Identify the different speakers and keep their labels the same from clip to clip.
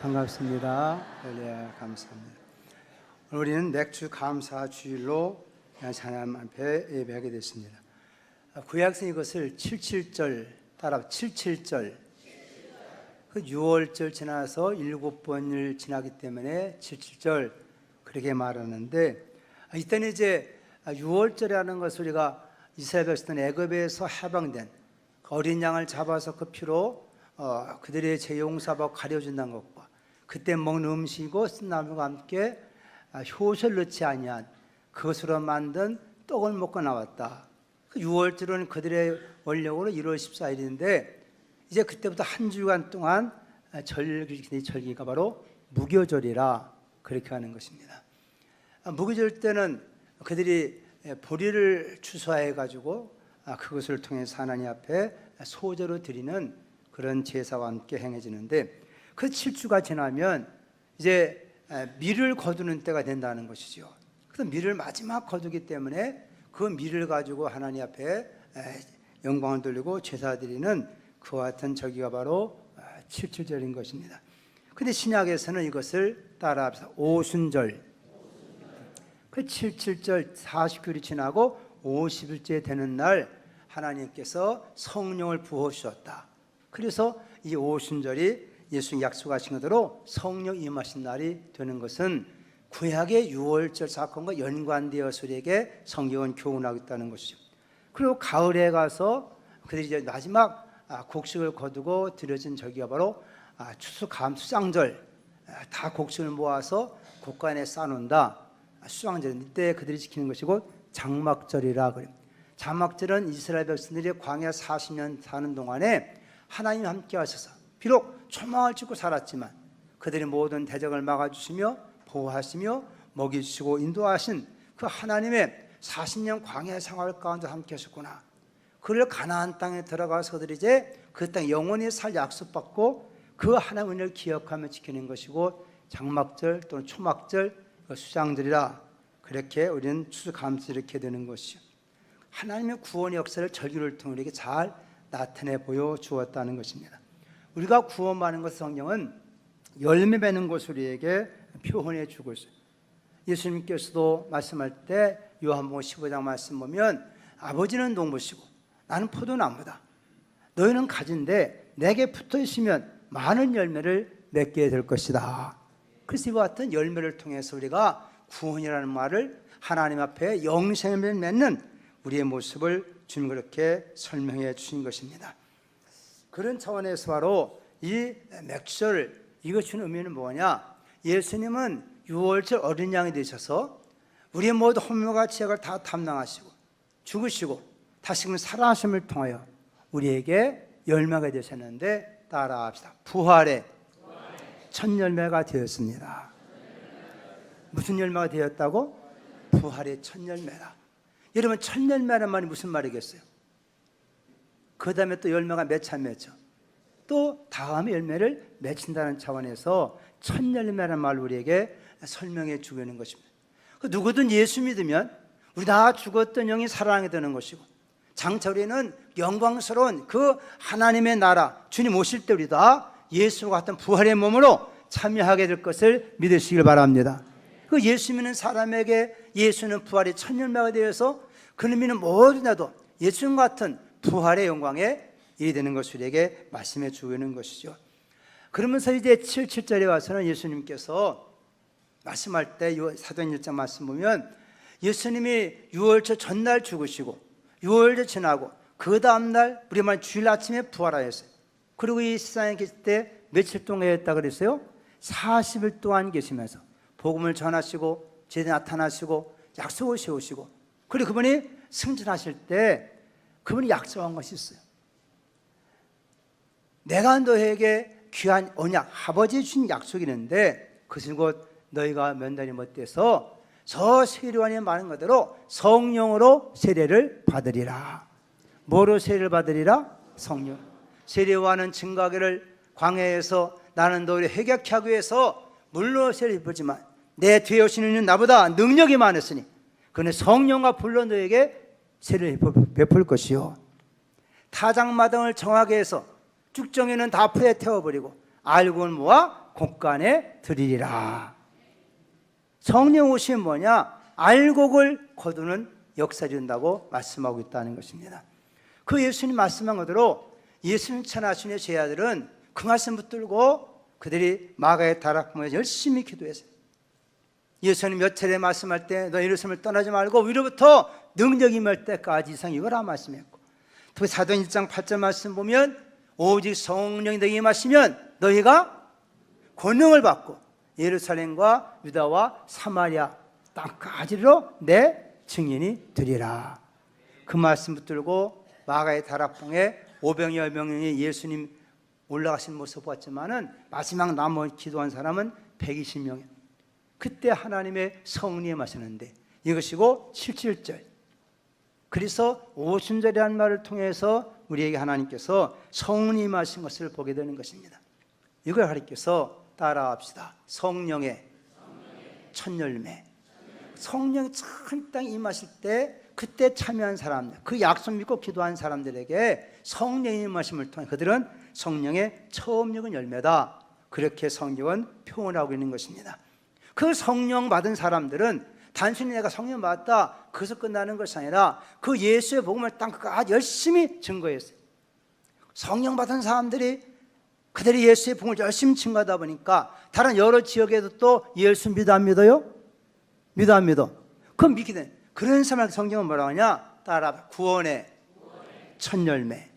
Speaker 1: 반갑습니다. 할렐루야, 감사합니다. 우리는 맥주 감사 주일로 하나님 앞에 예배하게 됐습니다. 구약성 이것을 77절 따라 77절 그 6월절 지나서 7번을 지나기 때문에 77절 그렇게 말하는데, 이때는 이제 6월절이라는 것을 우리가 이스라엘 백성들 애굽에서 해방된 어린 양을 잡아서 그 피로 그들의 죄 용서하고 가려준다는 것과 그때 먹는 음식이고 쓴나물과 함께 효소를 넣지 아니한 그것으로 만든 떡을 먹고 나왔다. 그 6월절은 그들의 원력으로 1월 14일인데 이제 그때부터 한 주간 동안 절기가 바로 무교절이라 그렇게 하는 것입니다. 무교절 때는 그들이 보리를 추수해 가지고 그것을 통해서 하나님 앞에 소제로 드리는 그런 제사와 함께 행해지는데, 그 7주가 지나면 이제 밀을 거두는 때가 된다는 것이죠. 그래서 밀을 마지막 거두기 때문에 그 밀을 가지고 하나님 앞에 영광을 돌리고 제사 드리는 그와 같은 절기가 바로 7주절인 것입니다. 그런데 신약에서는 이것을 따라서 오순절, 그 77절 40일이 지나고 50일째 되는 날 하나님께서 성령을 부어 주셨다. 그래서 이 오순절이 예수님 약속하신 것대로 성령 임하신 날이 되는 것은 구약의 6월절 사건과 연관되어서 우리에게 성경은 교훈하고 있다는 것이죠. 그리고 가을에 가서 그들이 이제 마지막 곡식을 거두고 드려진 절기가 바로 추수감수장절, 다 곡식을 모아서 곳간에 쌓아놓는다. 수장절, 이때 그들이 지키는 것이고 장막절이라 그래요. 장막절은 이스라엘 백성들이 광야 40년 사는 동안에 하나님 함께 하셔서 비록 초망을 짓고 살았지만 그들의 모든 대적을 막아주시며 보호하시며 먹이주시고 인도하신 그 하나님의 40년 광야 생활 가운데 함께 하셨구나. 그를 가나안 땅에 들어가서 그들이 이제 그 땅에 영원히 살 약속받고 그 하나님의 은혜를 기억하며 지키는 것이고, 장막절 또는 초막절, 수장절이라 그렇게 우리는 추수감사 이렇게 되는 것이요. 하나님의 구원의 역사를 절기를 통해 우리에게 잘 나타내 보여주었다는 것입니다. 우리가 구원받는 것, 성령은 열매 맺는 것을 우리에게 표현해 주고 있어요. 예수님께서도 말씀할 때 요한복음 15장 말씀 보면 아버지는 농부시고 나는 포도나무다. 너희는 가지인데 내게 붙어 있으면 많은 열매를 맺게 될 것이다. 그래서 이와 같은 열매를 통해서 우리가 구원이라는 말을 하나님 앞에 영생을 맺는 우리의 모습을 주님 그렇게 설명해 주신 것입니다. 그런 차원에서 바로 이 맥주절, 이것 주는 의미는 뭐냐? 예수님은 6월절 어린 양이 되셔서 우리의 모든 허물과 죄악을 다 담당하시고 죽으시고 다시금 살아나심을 통하여 우리에게 열매가 되셨는데, 따라합시다. 부활의 첫 열매가 되었습니다. 무슨 열매가 되었다고? 부활의 첫 열매라. 여러분, 첫 열매란 말이 무슨 말이겠어요? 그 다음에 또 열매가 몇 차 맺죠. 또 다음에 열매를 맺힌다는 차원에서 첫 열매라는 말을 우리에게 설명해 주고 있는 것입니다. 누구든 예수 믿으면 우리 다 죽었던 영이 살아나게 되는 것이고, 장차 우리는 영광스러운 그 하나님의 나라 주님 오실 때 우리 다 예수와 같은 부활의 몸으로 참여하게 될 것을 믿으시길 바랍니다. 그 예수 믿는 사람에게 예수는 부활의 첫 열매가 되어서 그를 믿는 모든 자도 예수님 같은 부활의 영광에 일이 되는 것을 우리에게 말씀해 주고 있는 것이죠. 그러면서 이제 77절에 와서는 예수님께서 말씀할 때 사도행 1장 말씀 보면 예수님이 6월절 전날 죽으시고 6월절 지나고 그 다음날 우리만 주일 아침에 부활하였어요. 그리고 이 세상에 계실 때 며칠 동안 했다 그랬어요? 40일 동안 계시면서 복음을 전하시고 제대 나타나시고 약속을 세우시고, 그리고 그분이 승천하실 때 그분이 약속한 것이 있어요. 내가 너에게 귀한 언약, 아버지 주신 약속이 있는데 그것은 곧 너희가 면단이 못돼서 저 세례요한이 말한 것대로 성령으로 세례를 받으리라. 뭐로 세례를 받으리라? 성령. 세례요한은 증거하기를 광야에서 나는 너희를 회개케 하기 위해서 물로 세례를 받지만 내 뒤에 오시는 이는 나보다 능력이 많으시니 그는 성령과 불로 너에게 세례를 베풀 것이요. 타작마당을 정하게 해서 쭉정이는 다 풀에 태워버리고 알고는 모아 곳간에 드리리라. 성령 오시면 뭐냐? 알곡을 거두는 역사를 이룬다고 말씀하고 있다는 것입니다. 그 예수님 말씀한 그대로 예수님 천하신의 제자들은 그 말씀 붙들고 그들이 마가의 다락방에서 열심히 기도했어요. 예수님 몇 차례 말씀할 때 너희 예루살렘을 떠나지 말고 위로부터 능력이 임할 때까지 이상 이거라 말씀했고, 또 사도행 1장 8절 말씀 보면 오직 성령이 너희에게 임하시면 너희가 권능을 받고 예루살렘과 유다와 사마리아 땅까지로 내 증인이 되리라. 그 말씀 붙들고 마가의 다락방에 500여 명이 예수님 올라가신 모습 봤지만은 마지막 남아 기도한 사람은 120명이에요. 그때 하나님의 성령이 마시는데 이것이고 77절. 그래서 오순절이라는 말을 통해서 우리에게 하나님께서 성령이 마신 것을 보게 되는 것입니다. 이걸 하나님께서 따라합시다. 성령의 첫 열매. 성령이 참 땅에 임하실 때 그때 참여한 사람들, 그 약속 믿고 기도한 사람들에게 성령의 임하심을 통해 그들은 성령의 처음 익은 열매다. 그렇게 성경은 표현하고 있는 것입니다. 그 성령 받은 사람들은 단순히 내가 성령 받았다 그것을 끝나는 것이 아니라 그 예수의 복음을 땅끝까지 열심히 증거했어요. 성령 받은 사람들이 그들이 예수의 복음을 열심히 증거하다 보니까 다른 여러 지역에도 또 예수 믿어 안 믿어요? 믿어 안 믿어? 그럼 믿게 된 그런 사람을 성경은 뭐라고 하냐? 따라 구원의 첫 열매.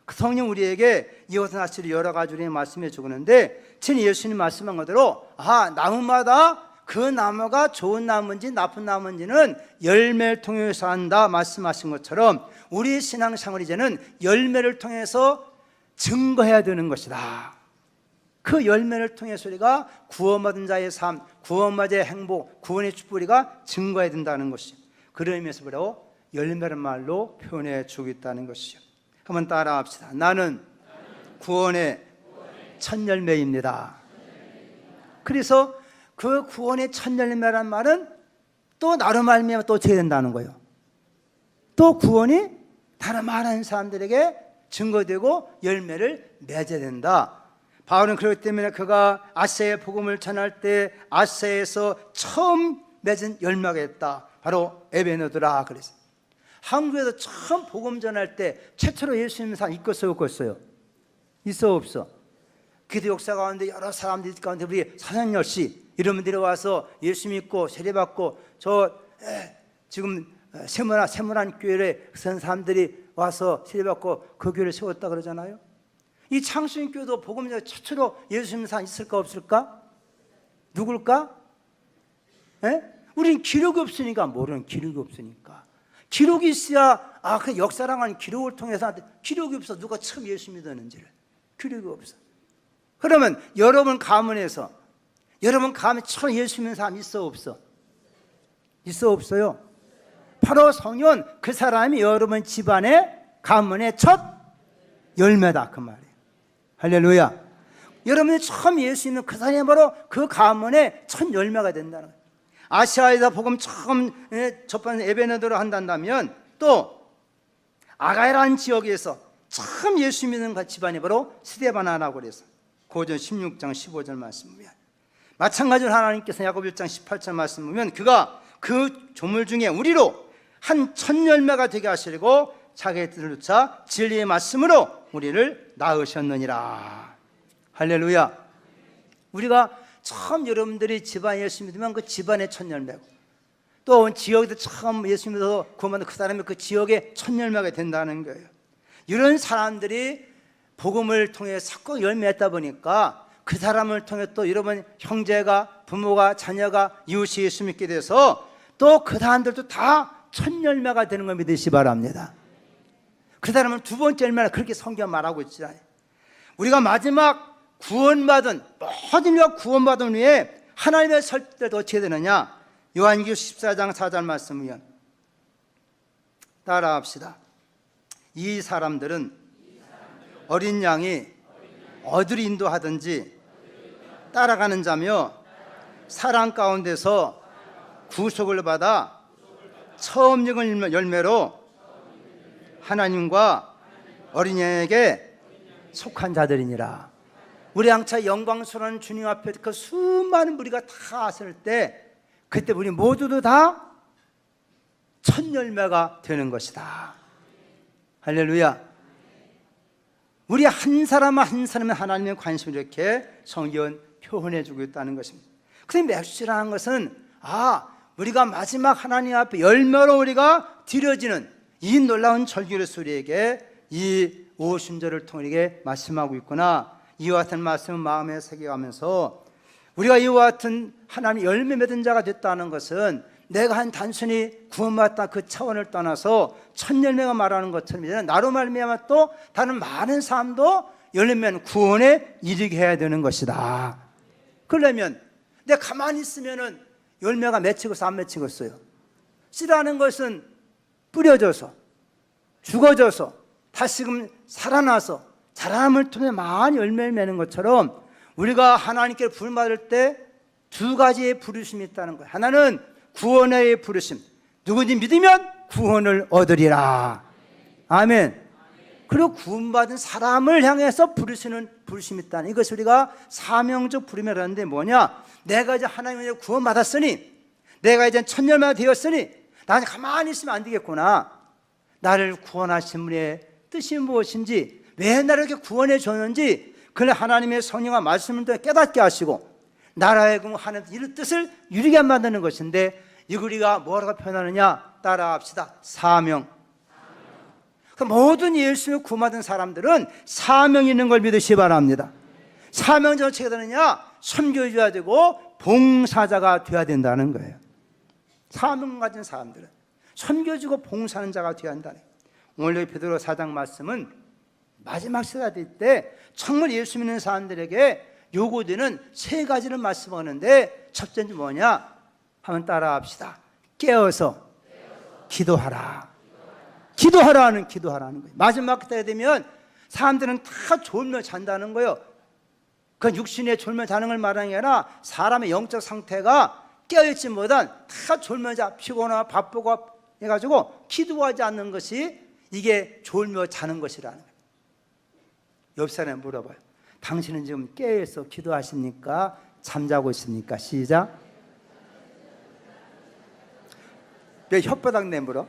Speaker 1: 그 성령 우리에게 이것은 사실 여러 가지로 말씀해 주는데 진히 예수님 말씀한 그대로 나무마다 그 나무가 좋은 나무인지 나쁜 나무인지는 열매를 통해서 한다 말씀하신 것처럼 우리 신앙생활 이제는 열매를 통해서 증거해야 되는 것이다. 그 열매를 통해서 우리가 구원받은 자의 삶, 구원받은 자의 행복, 구원의 축복 우리가 증거해야 된다는 것이죠. 그런 의미에서 뭐라고? 열매라는 말로 표현해 주고 있다는 것이죠. 한번 따라합시다. 나는 구원의 첫 열매입니다. 그래서 그 구원의 첫 열매라는 말은 또 나로 말미암아 또 어떻게 된다는 거예요. 또 구원이 다른 많은 사람들에게 증거되고 열매를 맺어야 된다. 바울은 그렇기 때문에 그가 아세의 복음을 전할 때 아세에서 처음 맺은 열매가 있다. 바로 에베네더라 그랬어요. 한국에서 처음 복음 전할 때 최초로 예수 믿는 사람 있겠어요 없겠어요? 있어 없어? 기도 역사 가운데 여러 사람들 가운데 우리 사장열 씨 이런 분들이 와서 예수 믿고 세례받고 지금 세문안 교회에 선 사람들이 와서 세례받고 그 교회를 세웠다 그러잖아요. 이 창수인교도 복음 전에 최초로 예수 믿는 사람 있을까 없을까? 누굴까? 우리는 기록이 없으니까 모르는 기록이 없으니까. 기록이 있어야 그 역사랑하는 기록을 통해서 기록이 없어 누가 처음 예수 믿었는지를 기록이 없어. 그러면 여러분 가문에서 여러분 가문에 처음 예수 믿는 사람 있어 없어? 있어 없어요? 바로 성령은 그 사람이 여러분 집안의 가문의 첫 열매다 그 말이에요. 할렐루야. 여러분이 처음 예수 믿는 그 사람이 바로 그 가문의 첫 열매가 된다는 거예요. 아시아에서 복음 처음 접한 에베네더로 한다면 또 아가야라는 지역에서 처음 예수 믿는 그 집안이 바로 스데바나라고 그래서 고전 16장 15절 말씀 보면 마찬가지로 하나님께서 야고보 1장 18절 말씀 보면 그가 그 조물 중에 우리로 한 첫 열매가 되게 하시려고 자기의 뜻을 쫓아 진리의 말씀으로 우리를 낳으셨느니라. 할렐루야. 우리가 처음 여러분들이 집안 예수 믿으면 그 집안의 첫 열매고 또 지역에서 처음 예수 믿어서 구원받은 그 사람이 그 지역의 첫 열매가 된다는 거예요. 이런 사람들이 복음을 통해 섞어 열매했다 보니까 그 사람을 통해 또 여러분 형제가 부모가 자녀가 이웃이 예수 믿게 돼서 또 그 사람들도 다 첫 열매가 되는 걸 믿으시 바랍니다. 그 사람은 두 번째 열매라 그렇게 성경 말하고 있잖아요. 우리가 마지막 구원받은 모든 이가 구원받은 후에 하나님의 설 때도 어떻게 되느냐? 요한계시록 14장 4절 말씀 보면 따라합시다. 이 사람들은 어린 양이 어디로 인도하든지 따라가는 자며 사랑 가운데서 구속을 받아 처음 익은 열매로 하나님과 어린 양에게 속한 자들이니라. 우리 장차 영광스러운 주님 앞에 그 수많은 무리가 다 왔을 때 그때 우리 모두도 다 첫 열매가 되는 것이다. 할렐루야. 우리 한 사람 한 사람의 하나님의 관심을 이렇게 성경은 표현해 주고 있다는 것입니다. 그래서 맥주라는 것은 우리가 마지막 하나님 앞에 열매로 우리가 드려지는 이 놀라운 절기로서 우리에게 이 오순절을 통해 우리에게 말씀하고 있구나. 이와 같은 말씀을 마음에 새겨가면서 우리가 이와 같은 하나님 열매 맺은 자가 됐다는 것은 내가 한 단순히 구원받다 그 차원을 떠나서 첫 열매가 말하는 것처럼 이제는 나로 말미암아 또 다른 많은 사람도 열매면 구원에 이르게 해야 되는 것이다. 그러려면 내가 가만히 있으면은 열매가 맺히고서 안 맺히겠어요. 씨라는 것은 뿌려져서 죽어져서 다시금 살아나서 자람을 통해 많이 열매를 맺는 것처럼 우리가 하나님께 부름받을 때 두 가지의 부르심이 있다는 거예요. 하나는 구원의 부르심, 누구든지 믿으면 구원을 얻으리라. 아멘. 그리고 구원받은 사람을 향해서 부르시는 부르심이 있다는 이것을 우리가 사명적 부름이라고 하는데 뭐냐, 내가 이제 하나님의 구원받았으니, 내가 이제 첫 열매가 되었으니 나는 가만히 있으면 안 되겠구나. 나를 구원하신 분의 뜻이 무엇인지, 왜 나를 이렇게 구원해 줬는지 그날 하나님의 성령과 말씀을 통해 깨닫게 하시고 나라의 하나님 이런 뜻을 이루게 만드는 것인데, 이걸 우리가 뭐라고 표현하느냐, 따라합시다. 사명. 모든 예수를 구원받은 사람들은 사명이 있는 걸 믿으시기 바랍니다. 사명은 어떻게 되느냐, 선교해줘야 되고 봉사자가 되어야 된다는 거예요. 사명 가진 사람들은 선교주고 봉사하는 자가 되어야 한다는 거예요. 오늘 여기 베드로 4장 말씀은 마지막 시대가 때 정말 예수 믿는 사람들에게 요구되는 세 가지를 말씀하는데, 첫째는 뭐냐 하면 따라합시다. 깨어서 기도하라. 기도하라는 거예요. 마지막 때가 되면 사람들은 다 졸며 잔다는 거예요. 그 육신의 졸며 자는 걸 말하는 게 아니라 사람의 영적 상태가 깨어있지 못한 다 졸며 자, 피곤하고 바쁘고 해가지고 기도하지 않는 것이 이게 졸며 자는 것이라는 거예요. 옆 사람에 물어봐요. 당신은 지금 깨어서 기도하십니까? 잠자고 있습니까? 시작. 왜 혓바닥 내물어?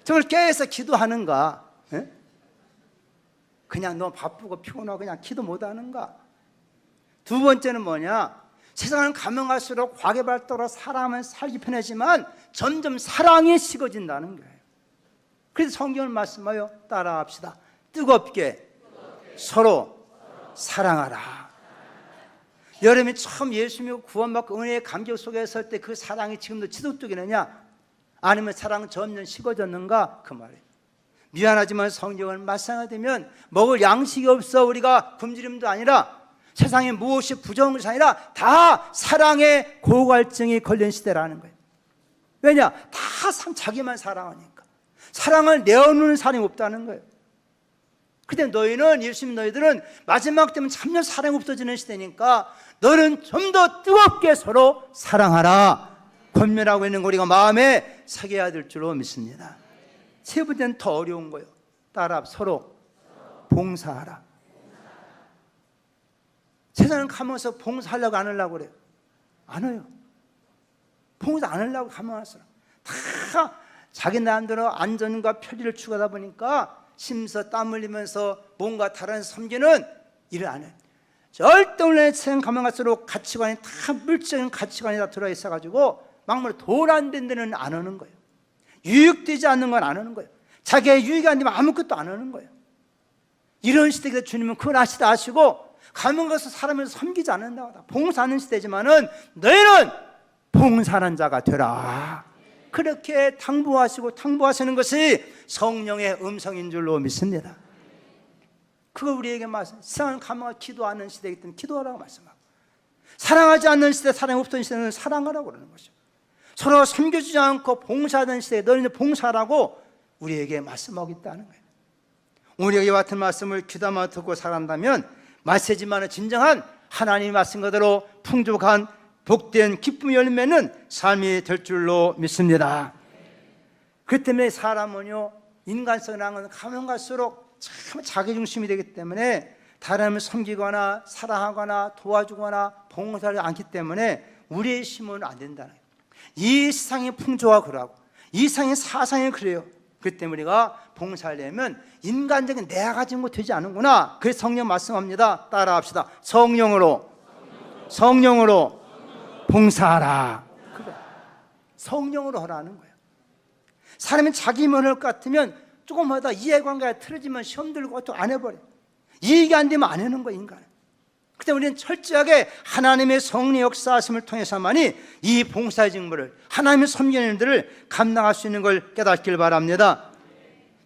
Speaker 1: 정말 깨어서 기도하는가? 에? 그냥 너무 바쁘고 피곤하고 그냥 기도 못하는가? 두 번째는 뭐냐? 세상은 가면 갈수록 과계 발달로 사람은 살기 편하지만 점점 사랑이 식어진다는 거예요. 그래서 성경을 말씀하여 따라합시다. 뜨겁게 서로 사랑하라. 여러분이 처음 예수 믿고 구원받고 은혜의 감격 속에 설 때 그 사랑이 지금도 지속되느냐, 아니면 사랑은 점점 식어졌는가, 그 말이에요. 미안하지만 성경을 말씀하되면 먹을 양식이 없어 우리가 굶주림도 아니라 세상에 무엇이 부정한 것이 아니라 다 사랑의 고갈증이 걸린 시대라는 거예요. 왜냐? 다 자기만 사랑하니까. 사랑을 내어놓는 사람이 없다는 거예요. 그때 너희는, 예수 믿는 너희들은 마지막 때면 참여 사랑이 없어지는 시대니까 너는 좀 더 뜨겁게 서로 사랑하라 권면하고 있는 거 우리가 마음에 새겨야 될 줄로 믿습니다. 세 번째는 더 어려운 거예요. 따라 서로 봉사하라. 세상은 가면서 봉사하려고 안 하려고 그래요. 안 해요. 봉사 안 하려고 가면 왔어요. 다 자기 나름대로 안전과 편리를 추구하다 보니까 심서 땀 흘리면서 뭔가 다른 섬기는 일을 안 해요. 절대 원래 세상 가면 갈수록 가치관이 다 물질적인 가치관이 다 들어있어가지고 막말 돈 안 된 데는 안 하는 거예요. 유익되지 않는 건 안 하는 거예요. 자기의 유익이 안 되면 아무것도 안 하는 거예요. 이런 시대에 주님은 그걸 아시고 가면 가서 사람을 섬기지 않는다고. 봉사하는 시대지만은 너희는 봉사하는 자가 되라. 그렇게 당부하시는 것이 성령의 음성인 줄로 믿습니다. 그거 우리에게 말씀. 세상은 가면 기도하는 시대이기 때문에 기도하라고 말씀하고, 사랑하지 않는 시대, 사랑이 없던 시대는 사랑하라고 그러는 것이죠. 서로 섬겨주지 않고 봉사하는 시대에 너희는 봉사하라고 우리에게 말씀하고 있다는 거예요. 우리가 이와 같은 말씀을 귀담아 듣고 살아간다면 말세지만은 진정한 하나님의 말씀 그대로 풍족한 복된 기쁨 열매는 삶이 될 줄로 믿습니다. 그 때문에 사람은요, 인간성이라는 건 가면 갈수록 참 자기중심이 되기 때문에 다른 섬기거나 사랑하거나 도와주거나 봉사하지 않기 때문에 우리의 힘은 안 된다는 거예요. 이 세상의 풍조가 그러고 이 세상의 사상이 그래요. 그렇기 때문에 우리가 봉사하려면 인간적인 내가 가진 거 되지 않는구나. 그래서 성령 말씀합니다. 따라합시다. 성령으로 봉사하라. 그래. 성령으로 하라는 거예요. 사람이 자기 면허 같으면 조금마다 이해관계가 틀어지면 시험 들고 또 안 해버려. 이해가 안 되면 안 하는 거야, 인간은. 그때 우리는 철저하게 하나님의 성령 역사하심을 통해서만이 이 봉사의 직무를, 하나님의 섬기는 일들을 감당할 수 있는 걸 깨닫길 바랍니다.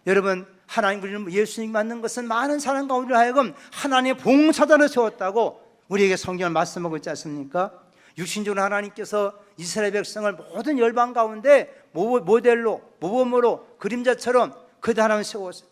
Speaker 1: 여러분, 하나님 우리는 예수님 만난 것은 많은 사람과 우리를 하여금 하나님의 봉사자로 세웠다고 우리에게 성경을 말씀하고 있지 않습니까? 육신적으로 하나님께서 이스라엘 백성을 모든 열방 가운데 모델로, 모범으로, 그림자처럼 그들 하나님을 세웠어요.